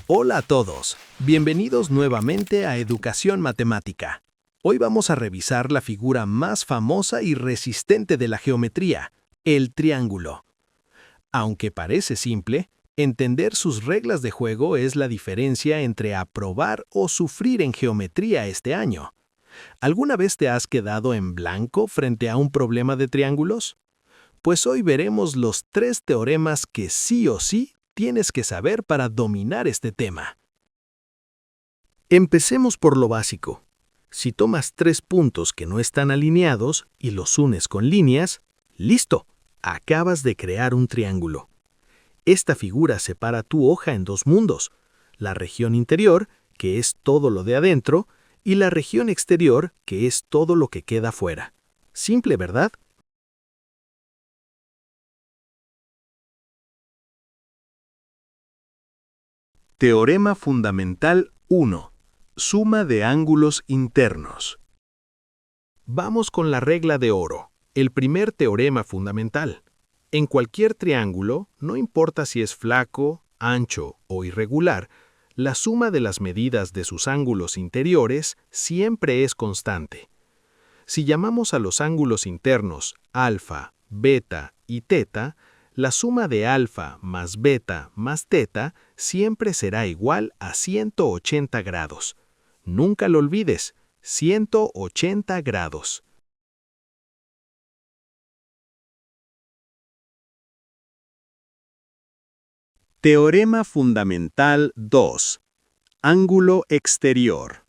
Hola a todos, bienvenidos nuevamente a Educación Matemática. Hoy vamos a revisar la figura más famosa y resistente de la geometría, el triángulo. Aunque parece simple, entender sus reglas de juego es la diferencia entre aprobar o sufrir en geometría este año. ¿Alguna vez te has quedado en blanco frente a un problema de triángulos? Pues hoy veremos los 3 teoremas que sí o sí tienes que saber para dominar este tema. Empecemos por lo básico. Si tomas 3 puntos que no están alineados y los unes con líneas, ¡listo! Acabas de crear un triángulo. Esta figura separa tu hoja en 2 mundos, la región interior, que es todo lo de adentro, y la región exterior, que es todo lo que queda fuera. Simple, ¿verdad? Teorema fundamental 1. Suma de ángulos internos. Vamos con la regla de oro, el primer teorema fundamental. En cualquier triángulo, no importa si es flaco, ancho o irregular, la suma de las medidas de sus ángulos interiores siempre es constante. Si llamamos a los ángulos internos alfa, beta y teta, la suma de alfa más beta más teta siempre será igual a 180 grados. Nunca lo olvides, 180 grados. Teorema fundamental 2. Ángulo exterior.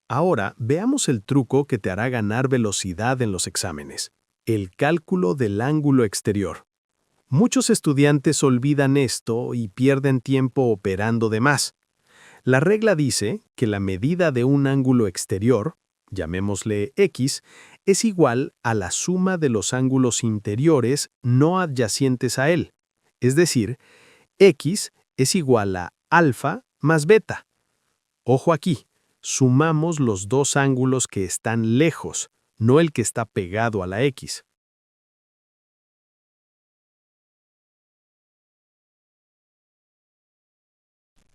Ahora veamos el truco que te hará ganar velocidad en los exámenes, el cálculo del ángulo exterior. Muchos estudiantes olvidan esto y pierden tiempo operando de más. La regla dice que la medida de un ángulo exterior, llamémosle X, es igual a la suma de los ángulos interiores no adyacentes a él. Es decir, X es igual a alfa más beta. Ojo aquí, sumamos los 2 ángulos que están lejos, no el que está pegado a la X.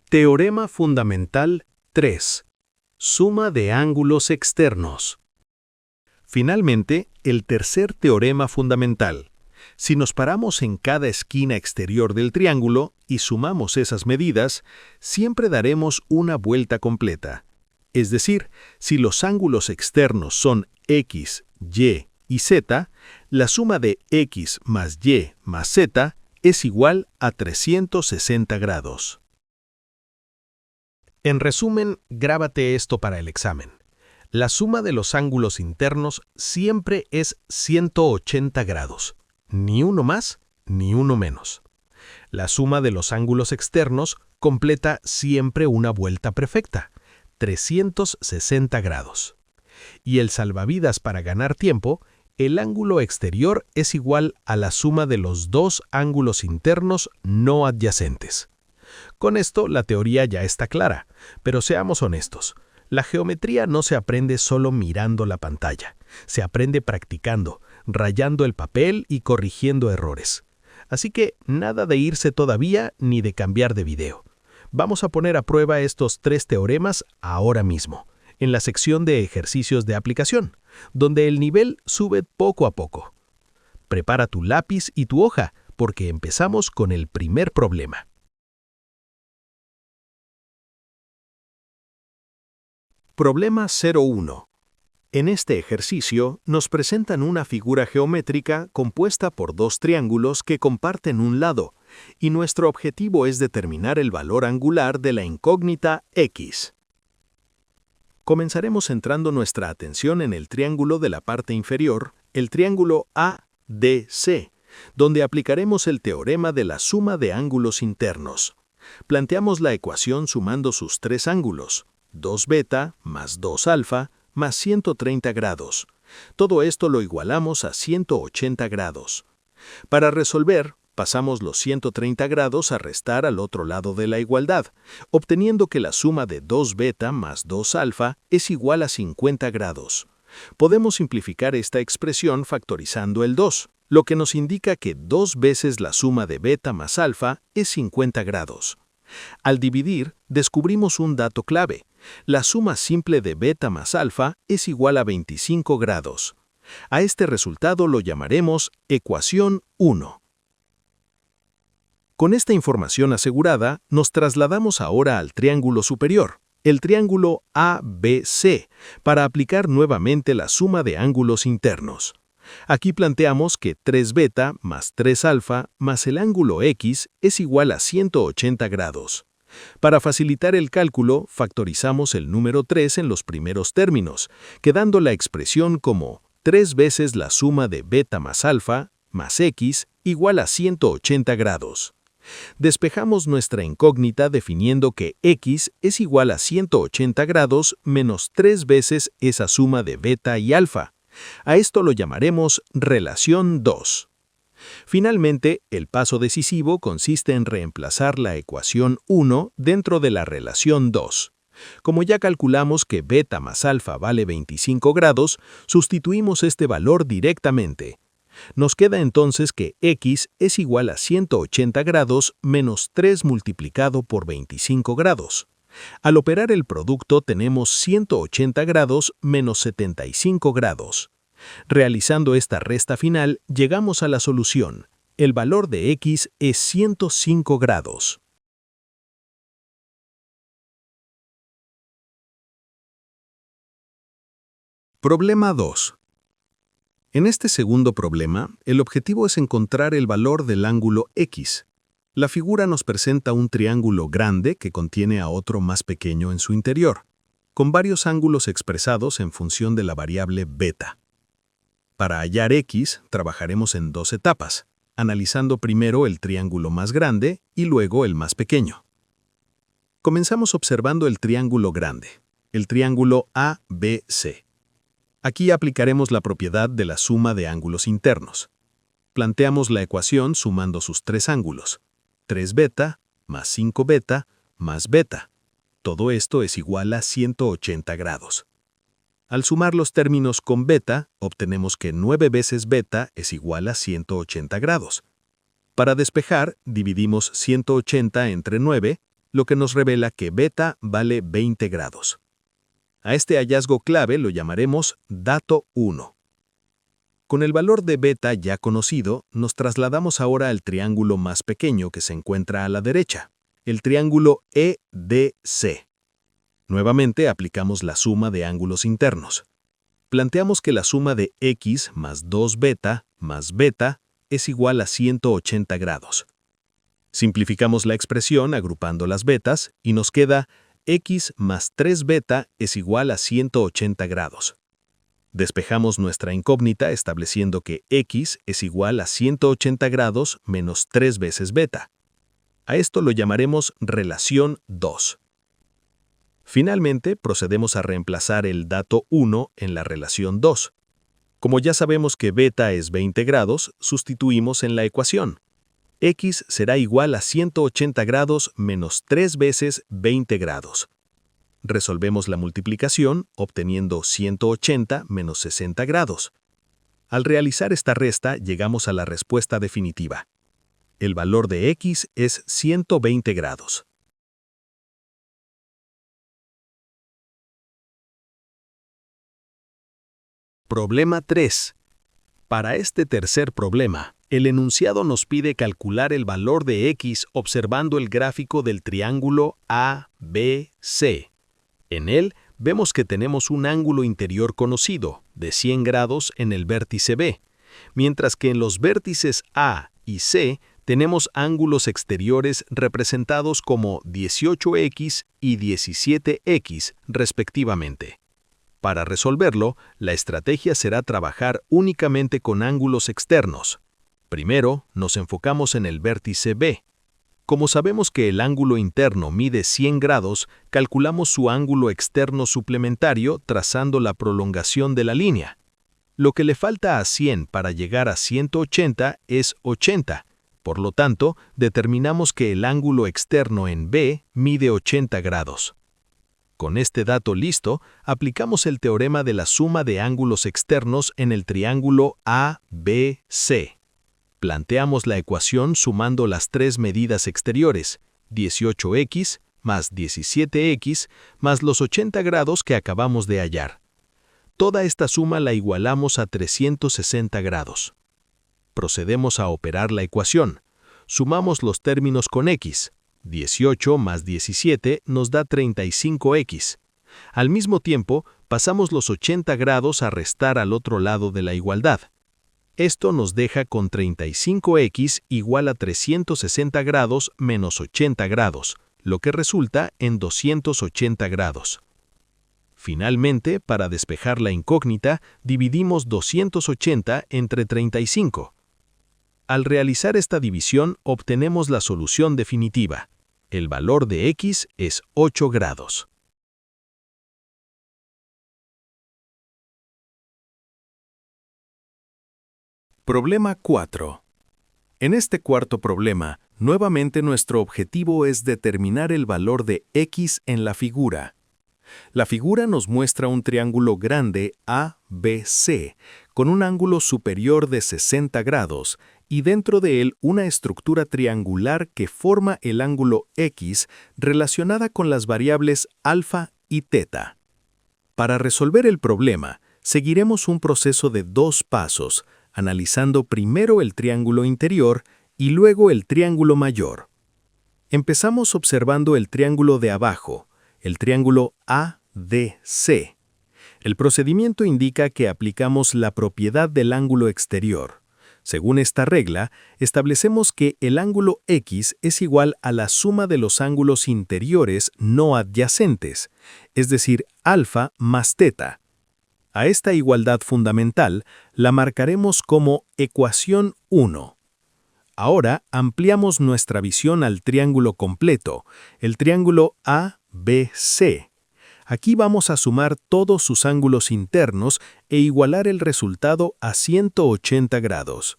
Teorema fundamental 3. Suma de ángulos externos. Finalmente, el tercer teorema fundamental. Si nos paramos en cada esquina exterior del triángulo y sumamos esas medidas, siempre daremos una vuelta completa. Es decir, si los ángulos externos son X, Y y Z, la suma de X más Y más Z es igual a 360 grados. En resumen, grábate esto para el examen. La suma de los ángulos internos siempre es 180 grados. Ni uno más, ni uno menos. La suma de los ángulos externos completa siempre una vuelta perfecta, 360 grados. Y el salvavidas para ganar tiempo, el ángulo exterior es igual a la suma de los 2 ángulos internos no adyacentes. Con esto la teoría ya está clara, pero seamos honestos. La geometría no se aprende solo mirando la pantalla, se aprende practicando, rayando el papel y corrigiendo errores. Así que nada de irse todavía ni de cambiar de video. Vamos a poner a prueba estos 3 teoremas ahora mismo, en la sección de ejercicios de aplicación, donde el nivel sube poco a poco. Prepara tu lápiz y tu hoja, porque empezamos con el primer problema. Problema 01. En este ejercicio nos presentan una figura geométrica compuesta por 2 triángulos que comparten un lado, y nuestro objetivo es determinar el valor angular de la incógnita X. Comenzaremos centrando nuestra atención en el triángulo de la parte inferior, el triángulo ADC, donde aplicaremos el teorema de la suma de ángulos internos. Planteamos la ecuación sumando sus 3 ángulos, 2 beta más 2 alfa más 130 grados. Todo esto lo igualamos a 180 grados. Para resolver, pasamos los 130 grados a restar al otro lado de la igualdad, obteniendo que la suma de 2 beta más 2 alfa es igual a 50 grados. Podemos simplificar esta expresión factorizando el 2, lo que nos indica que 2 veces la suma de beta más alfa es 50 grados. Al dividir, descubrimos un dato clave. La suma simple de beta más alfa es igual a 25 grados. A este resultado lo llamaremos ecuación 1. Con esta información asegurada, nos trasladamos ahora al triángulo superior, el triángulo ABC, para aplicar nuevamente la suma de ángulos internos. Aquí planteamos que 3 beta más 3 alfa más el ángulo X es igual a 180 grados. Para facilitar el cálculo, factorizamos el número 3 en los primeros términos, quedando la expresión como 3 veces la suma de beta más alfa más X igual a 180 grados. Despejamos nuestra incógnita definiendo que X es igual a 180 grados menos 3 veces esa suma de beta y alfa. A esto lo llamaremos relación 2. Finalmente, el paso decisivo consiste en reemplazar la ecuación 1 dentro de la relación 2. Como ya calculamos que beta más alfa vale 25 grados, sustituimos este valor directamente. Nos queda entonces que X es igual a 180 grados menos 3 multiplicado por 25 grados. Al operar el producto tenemos 180 grados menos 75 grados. Realizando esta resta final, llegamos a la solución. El valor de X es 105 grados. Problema 2. En este segundo problema, el objetivo es encontrar el valor del ángulo X. La figura nos presenta un triángulo grande que contiene a otro más pequeño en su interior, con varios ángulos expresados en función de la variable beta. Para hallar X, trabajaremos en 2 etapas, analizando primero el triángulo más grande y luego el más pequeño. Comenzamos observando el triángulo grande, el triángulo ABC. Aquí aplicaremos la propiedad de la suma de ángulos internos. Planteamos la ecuación sumando sus 3 ángulos, 3 beta más 5 beta más beta. Todo esto es igual a 180 grados. Al sumar los términos con beta, obtenemos que 9 veces beta es igual a 180 grados. Para despejar, dividimos 180 entre 9, lo que nos revela que beta vale 20 grados. A este hallazgo clave lo llamaremos dato 1. Con el valor de beta ya conocido, nos trasladamos ahora al triángulo más pequeño que se encuentra a la derecha, el triángulo EDC. Nuevamente aplicamos la suma de ángulos internos. Planteamos que la suma de X más 2 beta más beta es igual a 180 grados. Simplificamos la expresión agrupando las betas y nos queda X más 3 beta es igual a 180 grados. Despejamos nuestra incógnita estableciendo que X es igual a 180 grados menos 3 veces beta. A esto lo llamaremos relación 2. Finalmente, procedemos a reemplazar el dato 1 en la relación 2. Como ya sabemos que beta es 20 grados, sustituimos en la ecuación. X será igual a 180 grados menos 3 veces 20 grados. Resolvemos la multiplicación obteniendo 180 menos 60 grados. Al realizar esta resta llegamos a la respuesta definitiva. El valor de X es 120 grados. Problema 3. Para este tercer problema, el enunciado nos pide calcular el valor de X observando el gráfico del triángulo ABC. En él, vemos que tenemos un ángulo interior conocido, de 100 grados en el vértice B, mientras que en los vértices A y C tenemos ángulos exteriores representados como 18X y 17X, respectivamente. Para resolverlo, la estrategia será trabajar únicamente con ángulos externos. Primero, nos enfocamos en el vértice B. Como sabemos que el ángulo interno mide 100 grados, calculamos su ángulo externo suplementario trazando la prolongación de la línea. Lo que le falta a 100 para llegar a 180 es 80. Por lo tanto, determinamos que el ángulo externo en B mide 80 grados. Con este dato listo, aplicamos el teorema de la suma de ángulos externos en el triángulo ABC. Planteamos la ecuación sumando las 3 medidas exteriores, 18x más 17x más los 80 grados que acabamos de hallar. Toda esta suma la igualamos a 360 grados. Procedemos a operar la ecuación. Sumamos los términos con x. 18 más 17 nos da 35x. Al mismo tiempo, pasamos los 80 grados a restar al otro lado de la igualdad. Esto nos deja con 35x igual a 360 grados menos 80 grados, lo que resulta en 280 grados. Finalmente, para despejar la incógnita, dividimos 280 entre 35. Al realizar esta división, obtenemos la solución definitiva. El valor de x es 8 grados. Problema 4. En este cuarto problema, nuevamente nuestro objetivo es determinar el valor de x en la figura. La figura nos muestra un triángulo grande ABC, con un ángulo superior de 60 grados, y dentro de él una estructura triangular que forma el ángulo X relacionada con las variables alfa y teta. Para resolver el problema, seguiremos un proceso de 2 pasos, analizando primero el triángulo interior y luego el triángulo mayor. Empezamos observando el triángulo de abajo, el triángulo ADC. El procedimiento indica que aplicamos la propiedad del ángulo exterior. Según esta regla, establecemos que el ángulo X es igual a la suma de los ángulos interiores no adyacentes, es decir, alfa más teta. A esta igualdad fundamental la marcaremos como ecuación 1. Ahora ampliamos nuestra visión al triángulo completo, el triángulo ABC. Aquí vamos a sumar todos sus ángulos internos e igualar el resultado a 180 grados.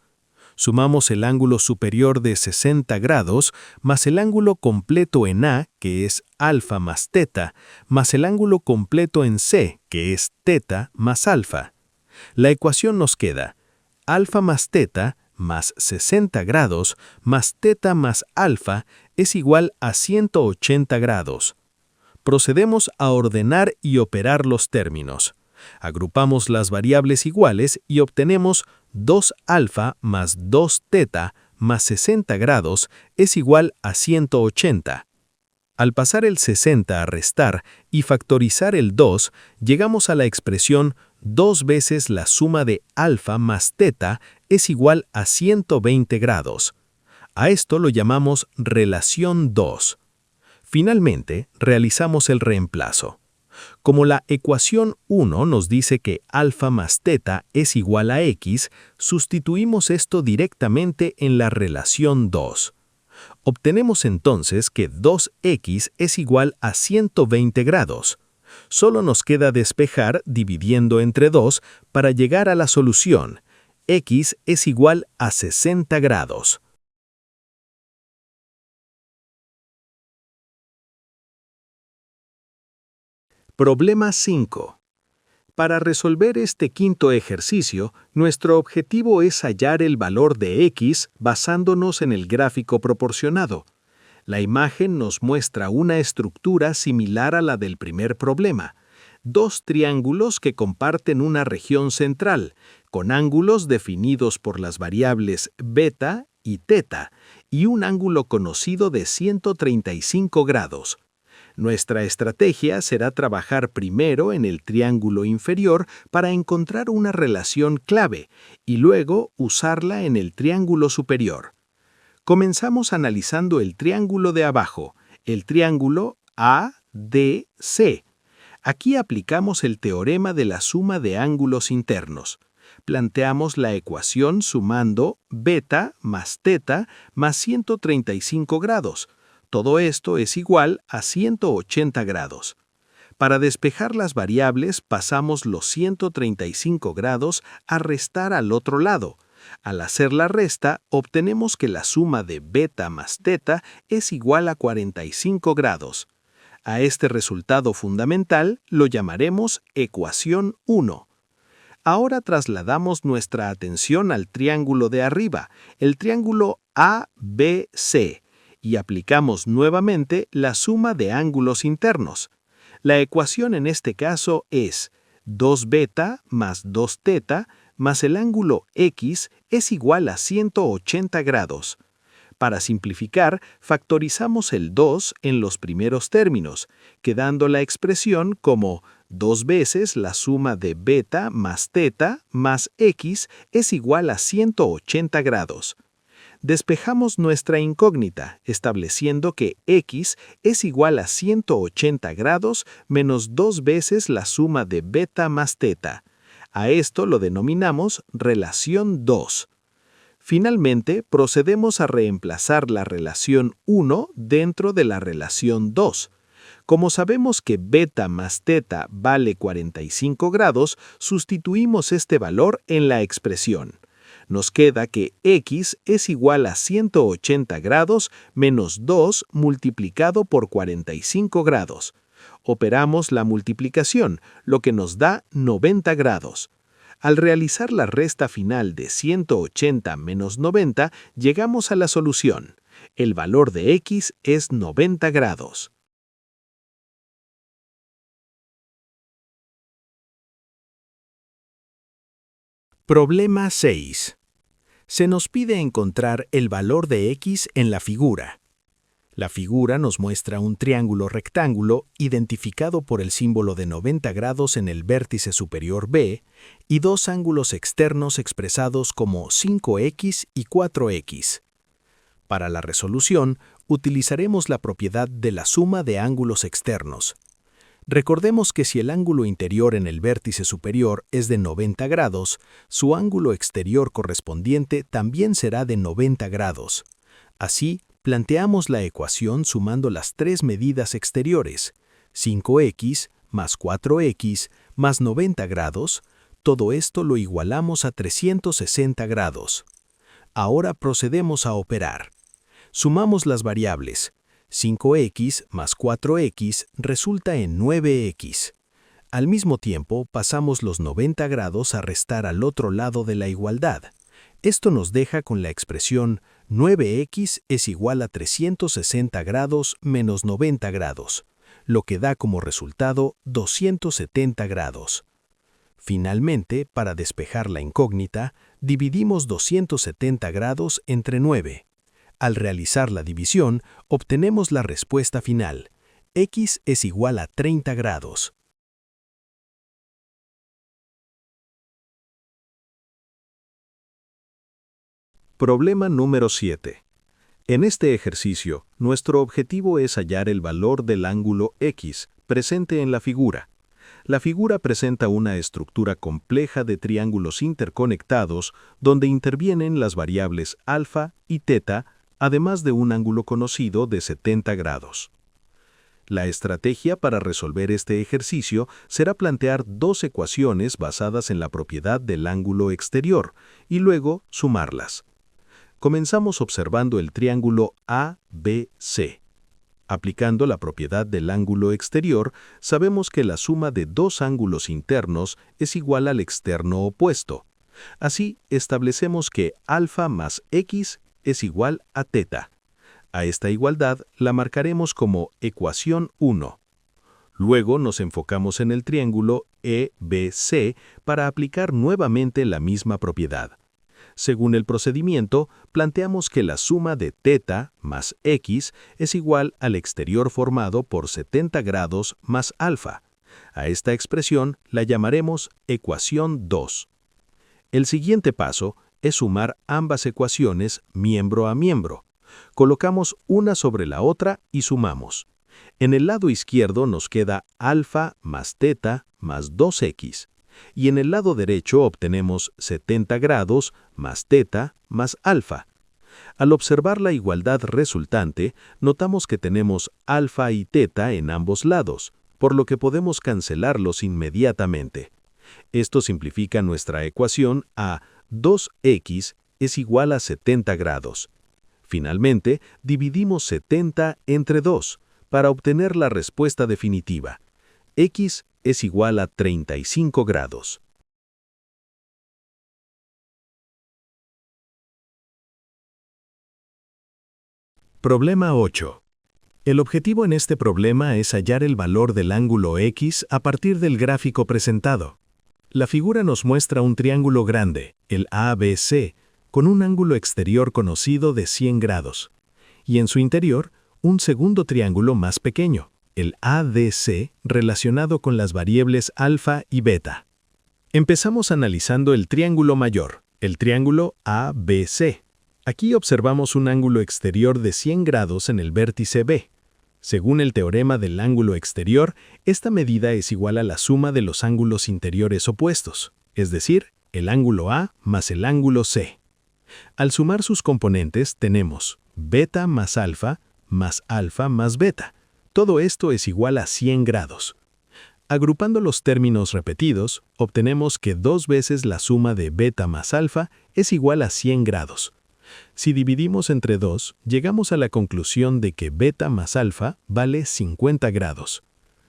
Sumamos el ángulo superior de 60 grados más el ángulo completo en A, que es alfa más teta, más el ángulo completo en C, que es teta más alfa. La ecuación nos queda alfa más teta más 60 grados más teta más alfa es igual a 180 grados. Procedemos a ordenar y operar los términos. Agrupamos las variables iguales y obtenemos 2 alfa más 2 teta más 60 grados es igual a 180. Al pasar el 60 a restar y factorizar el 2, llegamos a la expresión 2 veces la suma de alfa más teta es igual a 120 grados. A esto lo llamamos relación 2. Finalmente, realizamos el reemplazo. Como la ecuación 1 nos dice que alfa más teta es igual a x, sustituimos esto directamente en la relación 2. Obtenemos entonces que 2x es igual a 120 grados. Solo nos queda despejar dividiendo entre 2 para llegar a la solución. X es igual a 60 grados. Problema 5. Para resolver este quinto ejercicio, nuestro objetivo es hallar el valor de x basándonos en el gráfico proporcionado. La imagen nos muestra una estructura similar a la del primer problema. 2 triángulos que comparten una región central, con ángulos definidos por las variables beta y teta, y un ángulo conocido de 135 grados. Nuestra estrategia será trabajar primero en el triángulo inferior para encontrar una relación clave y luego usarla en el triángulo superior. Comenzamos analizando el triángulo de abajo, el triángulo ADC. Aquí aplicamos el teorema de la suma de ángulos internos. Planteamos la ecuación sumando beta más teta más 135 grados. Todo esto es igual a 180 grados. Para despejar las variables pasamos los 135 grados a restar al otro lado. Al hacer la resta, obtenemos que la suma de beta más teta es igual a 45 grados. A este resultado fundamental lo llamaremos ecuación 1. Ahora trasladamos nuestra atención al triángulo de arriba, el triángulo ABC, y aplicamos nuevamente la suma de ángulos internos. La ecuación en este caso es 2 beta más 2 teta más el ángulo X es igual a 180 grados. Para simplificar, factorizamos el 2 en los primeros términos, quedando la expresión como 2 veces la suma de beta más teta más X es igual a 180 grados. Despejamos nuestra incógnita, estableciendo que X es igual a 180 grados menos 2 veces la suma de beta más teta. A esto lo denominamos relación 2. Finalmente, procedemos a reemplazar la relación 1 dentro de la relación 2. Como sabemos que beta más teta vale 45 grados, sustituimos este valor en la expresión. Nos queda que X es igual a 180 grados menos 2 multiplicado por 45 grados. Operamos la multiplicación, lo que nos da 90 grados. Al realizar la resta final de 180 menos 90, llegamos a la solución. El valor de X es 90 grados. Problema 6. Se nos pide encontrar el valor de X en la figura. La figura nos muestra un triángulo rectángulo identificado por el símbolo de 90 grados en el vértice superior B y dos ángulos externos expresados como 5x y 4x. Para la resolución, utilizaremos la propiedad de la suma de ángulos externos. Recordemos que si el ángulo interior en el vértice superior es de 90 grados, su ángulo exterior correspondiente también será de 90 grados. Así, planteamos la ecuación sumando las tres medidas exteriores, 5x más 4x más 90 grados, todo esto lo igualamos a 360 grados. Ahora procedemos a operar. Sumamos las variables. 5x más 4x resulta en 9x. Al mismo tiempo, pasamos los 90 grados a restar al otro lado de la igualdad. Esto nos deja con la expresión 9x es igual a 360 grados menos 90 grados, lo que da como resultado 270 grados. Finalmente, para despejar la incógnita, dividimos 270 grados entre 9. Al realizar la división, obtenemos la respuesta final. X es igual a 30 grados. Problema número 7. En este ejercicio, nuestro objetivo es hallar el valor del ángulo X presente en la figura. La figura presenta una estructura compleja de triángulos interconectados donde intervienen las variables alfa y teta, además de un ángulo conocido de 70 grados. La estrategia para resolver este ejercicio será plantear dos ecuaciones basadas en la propiedad del ángulo exterior y luego sumarlas. Comenzamos observando el triángulo ABC. Aplicando la propiedad del ángulo exterior, sabemos que la suma de dos ángulos internos es igual al externo opuesto. Así, establecemos que alfa más x es igual a teta. A esta igualdad la marcaremos como ecuación 1. Luego nos enfocamos en el triángulo EBC para aplicar nuevamente la misma propiedad. Según el procedimiento, planteamos que la suma de teta más x es igual al exterior formado por 70 grados más alfa. A esta expresión la llamaremos ecuación 2. El siguiente paso es sumar ambas ecuaciones miembro a miembro. Colocamos una sobre la otra y sumamos. En el lado izquierdo nos queda alfa más teta más 2x. Y en el lado derecho obtenemos 70 grados más teta más alfa. Al observar la igualdad resultante, notamos que tenemos alfa y teta en ambos lados, por lo que podemos cancelarlos inmediatamente. Esto simplifica nuestra ecuación a 2x es igual a 70 grados. Finalmente, dividimos 70 entre 2 para obtener la respuesta definitiva. X es igual a 35 grados. Problema 8. El objetivo en este problema es hallar el valor del ángulo X a partir del gráfico presentado. La figura nos muestra un triángulo grande, el ABC, con un ángulo exterior conocido de 100 grados, y en su interior, un segundo triángulo más pequeño, el ADC, relacionado con las variables alfa y beta. Empezamos analizando el triángulo mayor, el triángulo ABC. Aquí observamos un ángulo exterior de 100 grados en el vértice B. Según el teorema del ángulo exterior, esta medida es igual a la suma de los ángulos interiores opuestos, es decir, el ángulo A más el ángulo C. Al sumar sus componentes tenemos beta más alfa más beta. Todo esto es igual a 100 grados. Agrupando los términos repetidos, obtenemos que 2 veces la suma de beta más alfa es igual a 100 grados. Si dividimos entre 2, llegamos a la conclusión de que beta más alfa vale 50 grados.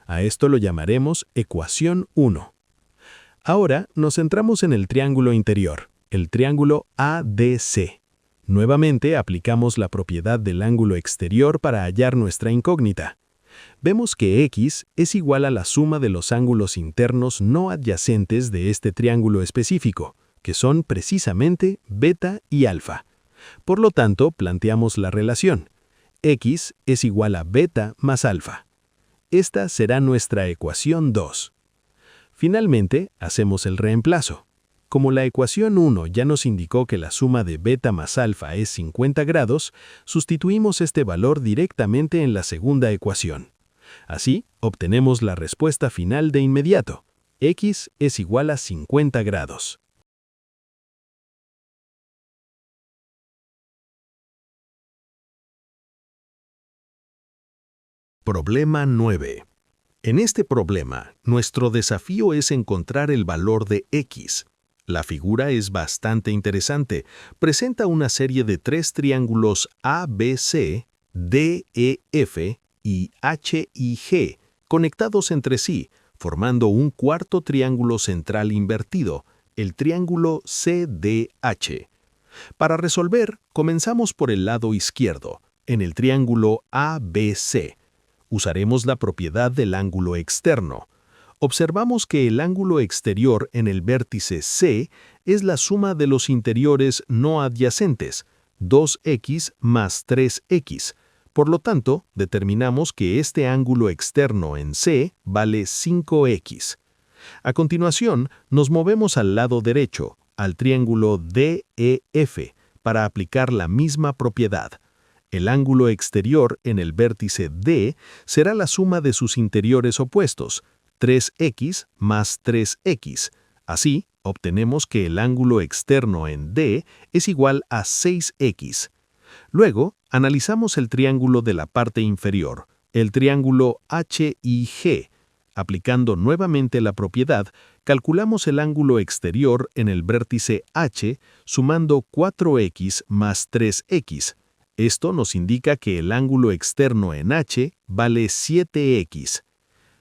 A esto lo llamaremos ecuación 1. Ahora nos centramos en el triángulo interior, el triángulo ADC. Nuevamente aplicamos la propiedad del ángulo exterior para hallar nuestra incógnita. Vemos que X es igual a la suma de los ángulos internos no adyacentes de este triángulo específico, que son precisamente beta y alfa. Por lo tanto, planteamos la relación. X es igual a beta más alfa. Esta será nuestra ecuación 2. Finalmente, hacemos el reemplazo. Como la ecuación 1 ya nos indicó que la suma de beta más alfa es 50 grados, sustituimos este valor directamente en la segunda ecuación. Así, obtenemos la respuesta final de inmediato. X es igual a 50 grados. Problema 9. En este problema, nuestro desafío es encontrar el valor de X. La figura es bastante interesante. Presenta una serie de 3 triángulos ABC, DEF y HIG conectados entre sí, formando un cuarto triángulo central invertido, el triángulo CDH. Para resolver, comenzamos por el lado izquierdo, en el triángulo ABC. Usaremos la propiedad del ángulo externo. Observamos que el ángulo exterior en el vértice C es la suma de los interiores no adyacentes, 2x más 3x. Por lo tanto, determinamos que este ángulo externo en C vale 5x. A continuación, nos movemos al lado derecho, al triángulo DEF, para aplicar la misma propiedad. El ángulo exterior en el vértice D será la suma de sus interiores opuestos, 3x más 3x. Así, obtenemos que el ángulo externo en D es igual a 6x. Luego, analizamos el triángulo de la parte inferior, el triángulo HIG. Aplicando nuevamente la propiedad, calculamos el ángulo exterior en el vértice H sumando 4x más 3x. Esto nos indica que el ángulo externo en H vale 7x.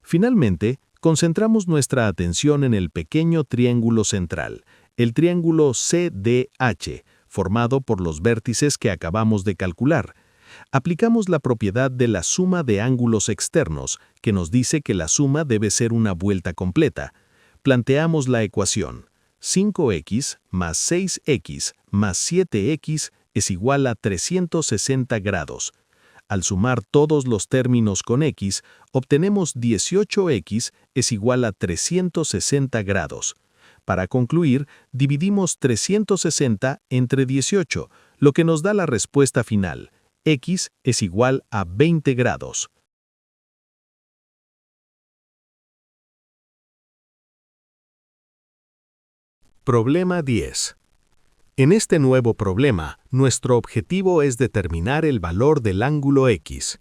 Finalmente, concentramos nuestra atención en el pequeño triángulo central, el triángulo CDH, formado por los vértices que acabamos de calcular. Aplicamos la propiedad de la suma de ángulos externos, que nos dice que la suma debe ser una vuelta completa. Planteamos la ecuación. 5x más 6x más 7x es igual a 360 grados. Al sumar todos los términos con x, obtenemos 18x es igual a 360 grados. Para concluir, dividimos 360 entre 18, lo que nos da la respuesta final. X es igual a 20 grados. Problema 10. En este nuevo problema, nuestro objetivo es determinar el valor del ángulo X.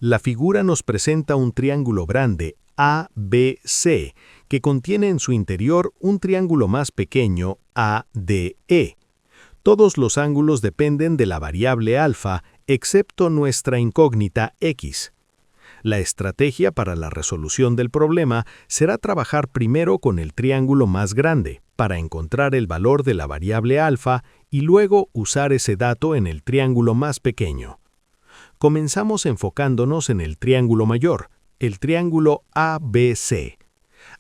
La figura nos presenta un triángulo grande, ABC, que contiene en su interior un triángulo más pequeño, ADE. Todos los ángulos dependen de la variable alfa, excepto nuestra incógnita X. La estrategia para la resolución del problema será trabajar primero con el triángulo más grande, para encontrar el valor de la variable alfa y luego usar ese dato en el triángulo más pequeño. Comenzamos enfocándonos en el triángulo mayor, el triángulo ABC.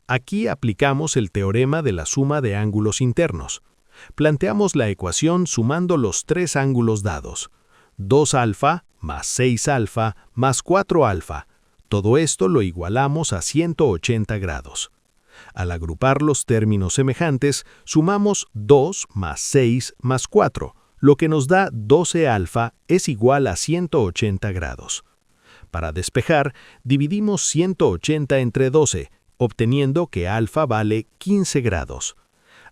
Aquí aplicamos el teorema de la suma de ángulos internos. Planteamos la ecuación sumando los tres ángulos dados. 2 alfa más 6 alfa más 4 alfa. Todo esto lo igualamos a 180 grados. Al agrupar los términos semejantes, sumamos 2 más 6 más 4, lo que nos da 12 alfa es igual a 180 grados. Para despejar, dividimos 180 entre 12, obteniendo que alfa vale 15 grados.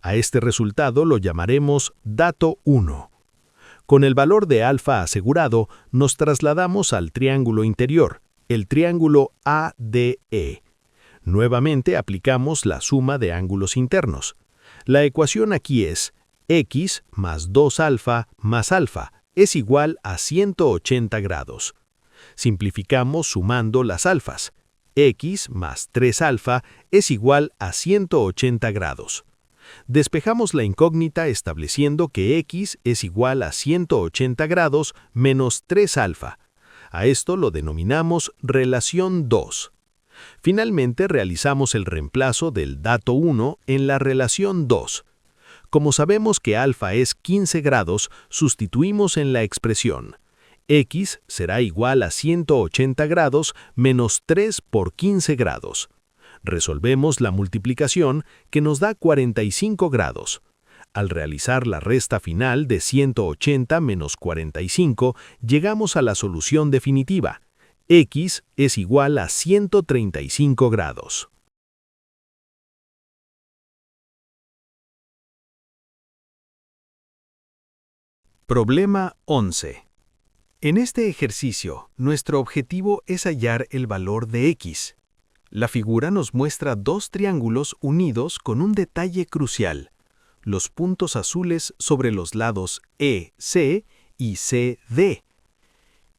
A este resultado lo llamaremos dato 1. Con el valor de alfa asegurado, nos trasladamos al triángulo interior, el triángulo ADE. Nuevamente aplicamos la suma de ángulos internos. La ecuación aquí es x más 2 alfa más alfa es igual a 180 grados. Simplificamos sumando las alfas. X más 3 alfa es igual a 180 grados. Despejamos la incógnita estableciendo que x es igual a 180 grados menos 3 alfa. A esto lo denominamos relación 2. Finalmente realizamos el reemplazo del dato 1 en la relación 2. Como sabemos que alfa es 15 grados, sustituimos en la expresión. X será igual a 180 grados menos 3 por 15 grados. Resolvemos la multiplicación que nos da 45 grados. Al realizar la resta final de 180 menos 45, llegamos a la solución definitiva. X es igual a 135 grados. Problema 11. En este ejercicio, nuestro objetivo es hallar el valor de x. La figura nos muestra dos triángulos unidos con un detalle crucial: los puntos azules sobre los lados EC y CD.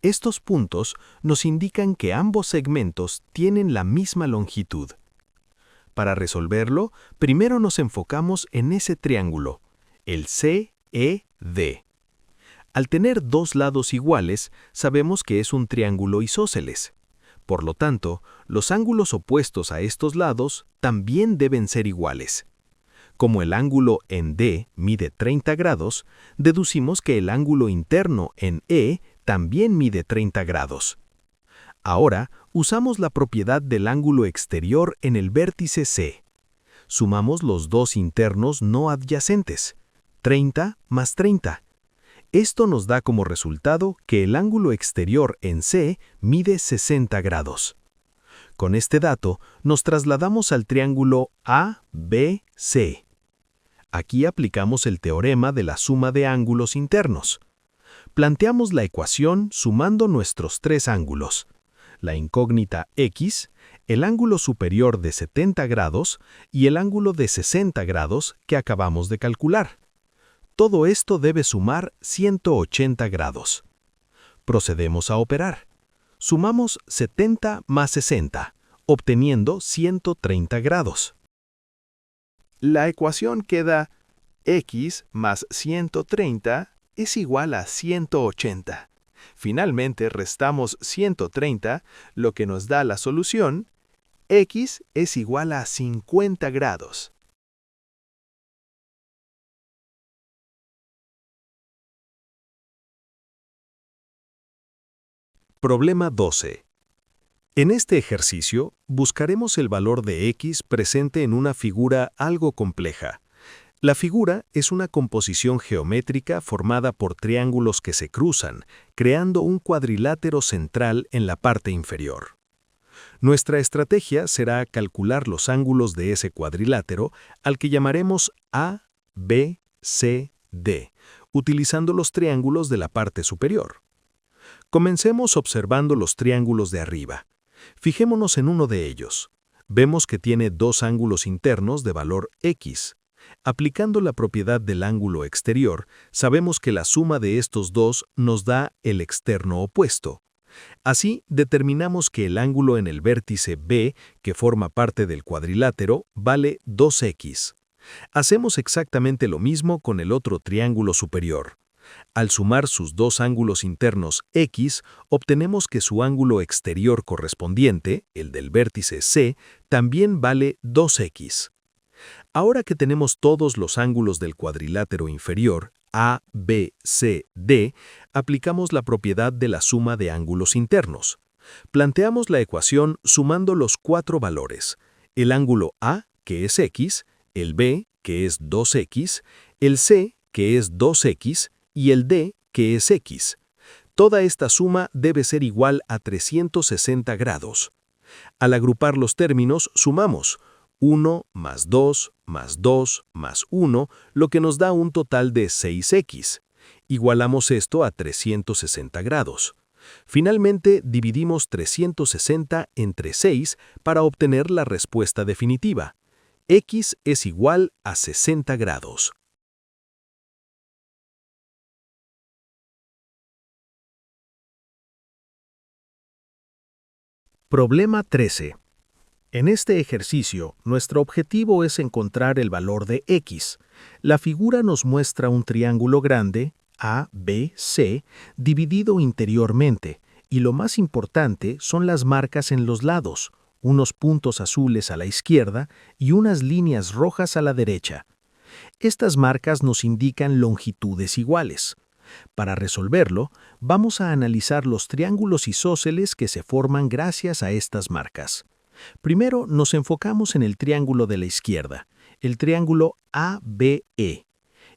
Estos puntos nos indican que ambos segmentos tienen la misma longitud. Para resolverlo, primero nos enfocamos en ese triángulo, el CED. Al tener dos lados iguales, sabemos que es un triángulo isósceles. Por lo tanto, los ángulos opuestos a estos lados también deben ser iguales. Como el ángulo en D mide 30 grados, deducimos que el ángulo interno en E también mide 30 grados. Ahora, usamos la propiedad del ángulo exterior en el vértice C. Sumamos los dos internos no adyacentes, 30 más 30. Esto nos da como resultado que el ángulo exterior en C mide 60 grados. Con este dato, nos trasladamos al triángulo ABC. Aquí aplicamos el teorema de la suma de ángulos internos. Planteamos la ecuación sumando nuestros tres ángulos: la incógnita x, el ángulo superior de 70 grados y el ángulo de 60 grados que acabamos de calcular. Todo esto debe sumar 180 grados. Procedemos a operar. Sumamos 70 más 60, obteniendo 130 grados. La ecuación queda x más 130 es igual a 180. Finalmente restamos 130, lo que nos da la solución: x es igual a 50 grados. Problema 12. En este ejercicio, buscaremos el valor de x presente en una figura algo compleja. La figura es una composición geométrica formada por triángulos que se cruzan, creando un cuadrilátero central en la parte inferior. Nuestra estrategia será calcular los ángulos de ese cuadrilátero, al que llamaremos A, B, C, D, utilizando los triángulos de la parte superior. Comencemos observando los triángulos de arriba. Fijémonos en uno de ellos. Vemos que tiene dos ángulos internos de valor x. Aplicando la propiedad del ángulo exterior, sabemos que la suma de estos dos nos da el externo opuesto. Así, determinamos que el ángulo en el vértice B, que forma parte del cuadrilátero, vale 2x. Hacemos exactamente lo mismo con el otro triángulo superior. Al sumar sus dos ángulos internos X, obtenemos que su ángulo exterior correspondiente, el del vértice C, también vale 2X. Ahora que tenemos todos los ángulos del cuadrilátero inferior, A, B, C, D, aplicamos la propiedad de la suma de ángulos internos. Planteamos la ecuación sumando los cuatro valores: el ángulo A, que es X, el B, que es 2X, el C, que es 2X, y el D, que es X. Toda esta suma debe ser igual a 360 grados. Al agrupar los términos, sumamos 1 más 2 más 2 más 1, lo que nos da un total de 6X. Igualamos esto a 360 grados. Finalmente, dividimos 360 entre 6 para obtener la respuesta definitiva. X es igual a 60 grados. Problema 13. En este ejercicio, nuestro objetivo es encontrar el valor de X. La figura nos muestra un triángulo grande, A, B, C, dividido interiormente, y lo más importante son las marcas en los lados, unos puntos azules a la izquierda y unas líneas rojas a la derecha. Estas marcas nos indican longitudes iguales. Para resolverlo, vamos a analizar los triángulos isósceles que se forman gracias a estas marcas. Primero nos enfocamos en el triángulo de la izquierda, el triángulo ABE.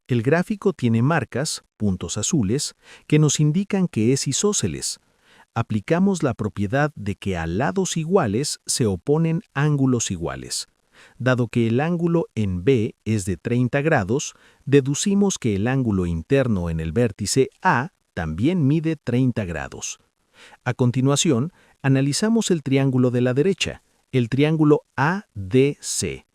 El gráfico tiene marcas, puntos azules, que nos indican que es isósceles. Aplicamos la propiedad de que a lados iguales se oponen ángulos iguales. Dado que el ángulo en B es de 30 grados, deducimos que el ángulo interno en el vértice A también mide 30 grados. A continuación, analizamos el triángulo de la derecha, el triángulo ADC.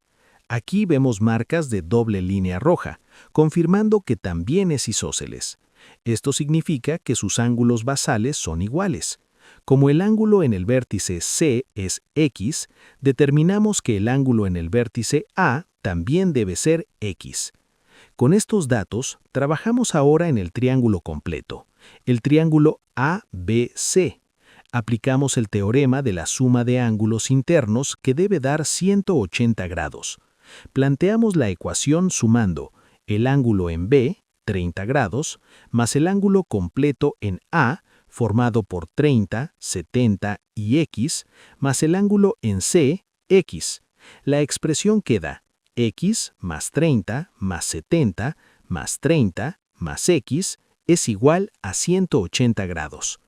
Aquí vemos marcas de doble línea roja, confirmando que también es isósceles. Esto significa que sus ángulos basales son iguales. Como el ángulo en el vértice C es X, determinamos que el ángulo en el vértice A también debe ser X. Con estos datos, trabajamos ahora en el triángulo completo, el triángulo ABC. Aplicamos el teorema de la suma de ángulos internos que debe dar 180 grados. Planteamos la ecuación sumando el ángulo en B, 30 grados, más el ángulo completo en A, formado por 30, 70 y X, más el ángulo en C, X. La expresión queda X más 30 más 70 más 30 más X es igual a 180 grados.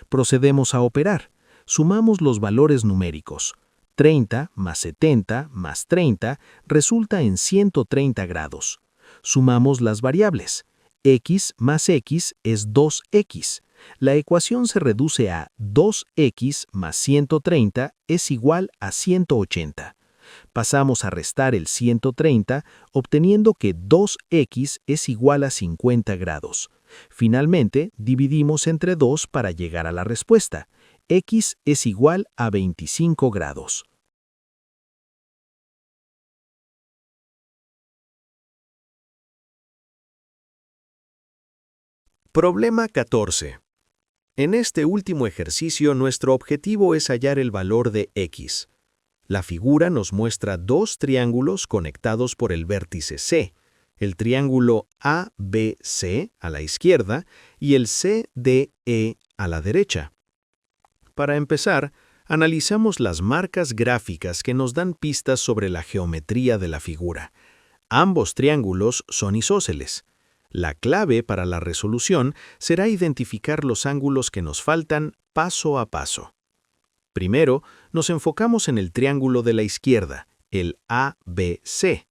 Procedemos a operar. Sumamos los valores numéricos. 30 más 70 más 30 resulta en 130 grados. Sumamos las variables. X más X es 2X. La ecuación se reduce a 2X más 130 es igual a 180. Pasamos a restar el 130, obteniendo que 2X es igual a 50 grados. Finalmente, dividimos entre 2 para llegar a la respuesta. X es igual a 25 grados. Problema 14. En este último ejercicio, nuestro objetivo es hallar el valor de X. La figura nos muestra dos triángulos conectados por el vértice C, el triángulo ABC a la izquierda y el CDE a la derecha. Para empezar, analizamos las marcas gráficas que nos dan pistas sobre la geometría de la figura. Ambos triángulos son isósceles. La clave para la resolución será identificar los ángulos que nos faltan paso a paso. Primero, nos enfocamos en el triángulo de la izquierda, el ABC.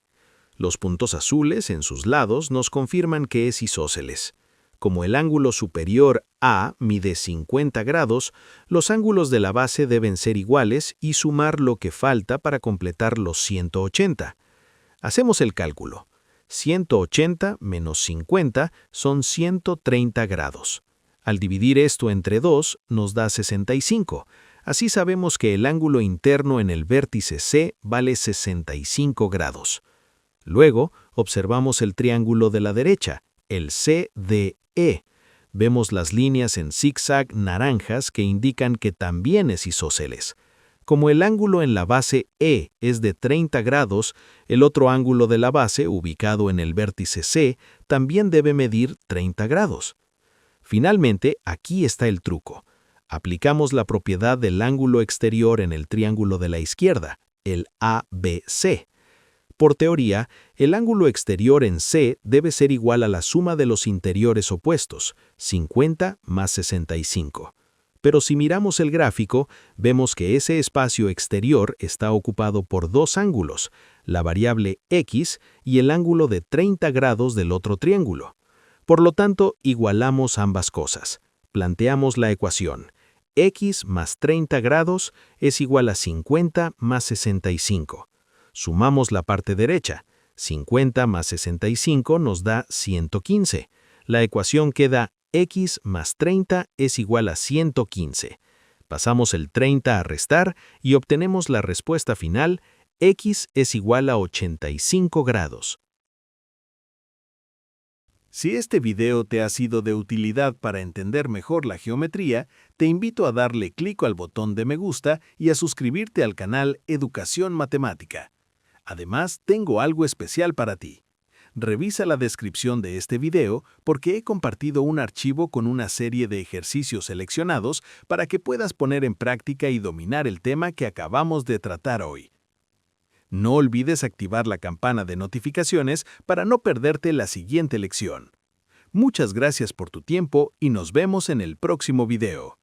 Los puntos azules en sus lados nos confirman que es isósceles. Como el ángulo superior A mide 50 grados, los ángulos de la base deben ser iguales y sumar lo que falta para completar los 180. Hacemos el cálculo. 180 menos 50 son 130 grados. Al dividir esto entre 2 nos da 65. Así sabemos que el ángulo interno en el vértice C vale 65 grados. Luego, observamos el triángulo de la derecha, el CDE. Vemos las líneas en zigzag naranjas que indican que también es isósceles. Como el ángulo en la base E es de 30 grados, el otro ángulo de la base, ubicado en el vértice C, también debe medir 30 grados. Finalmente, aquí está el truco. Aplicamos la propiedad del ángulo exterior en el triángulo de la izquierda, el ABC. Por teoría, el ángulo exterior en C debe ser igual a la suma de los interiores opuestos, 50 más 65. Pero si miramos el gráfico, vemos que ese espacio exterior está ocupado por dos ángulos, la variable X y el ángulo de 30 grados del otro triángulo. Por lo tanto, igualamos ambas cosas. Planteamos la ecuación. X más 30 grados es igual a 50 más 65. Sumamos la parte derecha. 50 más 65 nos da 115. La ecuación queda X más 30 es igual a 115. Pasamos el 30 a restar y obtenemos la respuesta final, X es igual a 85 grados. Si este video te ha sido de utilidad para entender mejor la geometría, te invito a darle clic al botón de me gusta y a suscribirte al canal Educación Matemática. Además, tengo algo especial para ti. Revisa la descripción de este video porque he compartido un archivo con una serie de ejercicios seleccionados para que puedas poner en práctica y dominar el tema que acabamos de tratar hoy. No olvides activar la campana de notificaciones para no perderte la siguiente lección. Muchas gracias por tu tiempo y nos vemos en el próximo video.